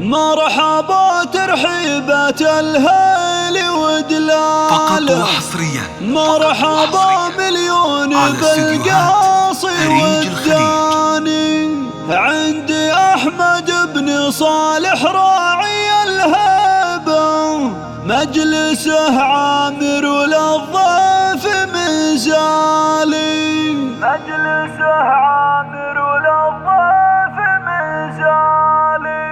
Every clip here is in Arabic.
مرحبا ترحيبات الهيل ودلاله فقط وحصريا مرحبا مليون بالقاصي والداني عندي أحمد بن صالح راعي الهيبة مجلسه عامر وللضيف منزالي مجلسه عامر وللضيف منزالي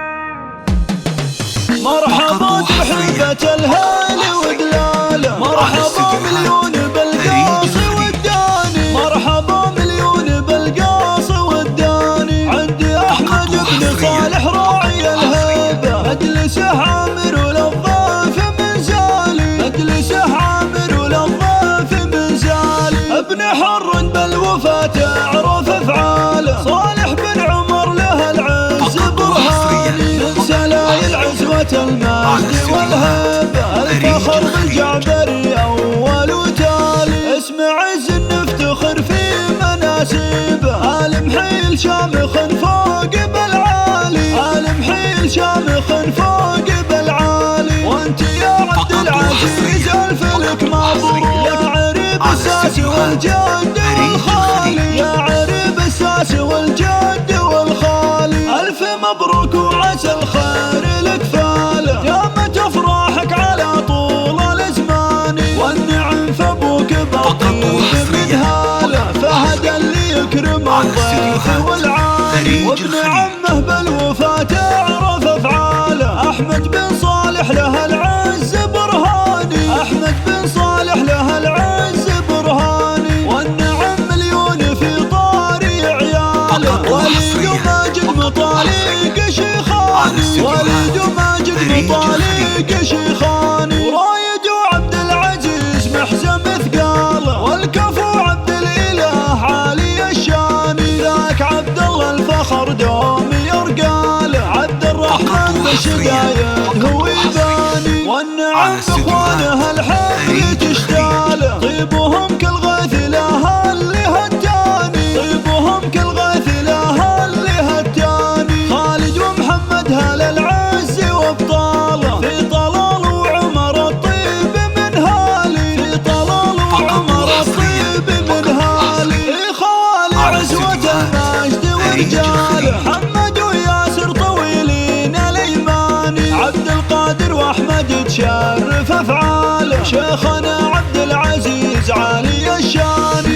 مرحبا ترحيبة الهيل ودلاله مرحبا مليون بالقاصي والداني مرحبا مليون بالقاصي والداني عندي أحمد بن صالح راعي الهيبة مجلسه عامر وللضيف منزالي مجلسه عامر وللضيف منزالي ابن حر بالوفاة اعرف افعاله صالح بن عمر له العز برهاني من سلايل عزوة المجد والهيبة الفخر بالجعبري أول وتالي اسم عز نفتخر في مناسبه آل محيل شامخ فوق بالعالي آل محيل شامخ فوق بالعالي وانت يا عبد العزيز الفلك مبروك يا عريب الساس والجد والخالي يا عريب الساس والجد والخالي ألف مبروك وعسى الخير لك فاله دامت افراحك على طول الازمان والنعم فابوك بطيب بمذهاله فهد اللي يكرم الضيف والعالي وابن عمه بالوفاة اعرف افعاله احمد بن صالح له العز برهاني احمد بن صالح له العز برهاني والنعم مليون في طاري عياله وليد ماجد مطالق شيخاني وليد ماجد مطالق شيخاني ورايد وعبد العزيز محزم ثقاله والكفو عبد الاله عالي الشاني ذاك عبد الله الفخر دوم يرقاله عبد الرحمن بالشدايد هو يباني والنعم باخوانه الحي تشتاله طيبهم كل غيث لها اللي هتاني طيبهم كل غيث لها اللي هتاني خالد ومحمد هل العز وابطاله في طلال وعمر الطيب من هالي في طلال وعمر الطيب من هالي خوالي عزوة المجد ورجاله محمد وياسر طويلين الايماني عبد القادر واحمد تشرف افعاله شيخنا عبد العزيز عالي الشان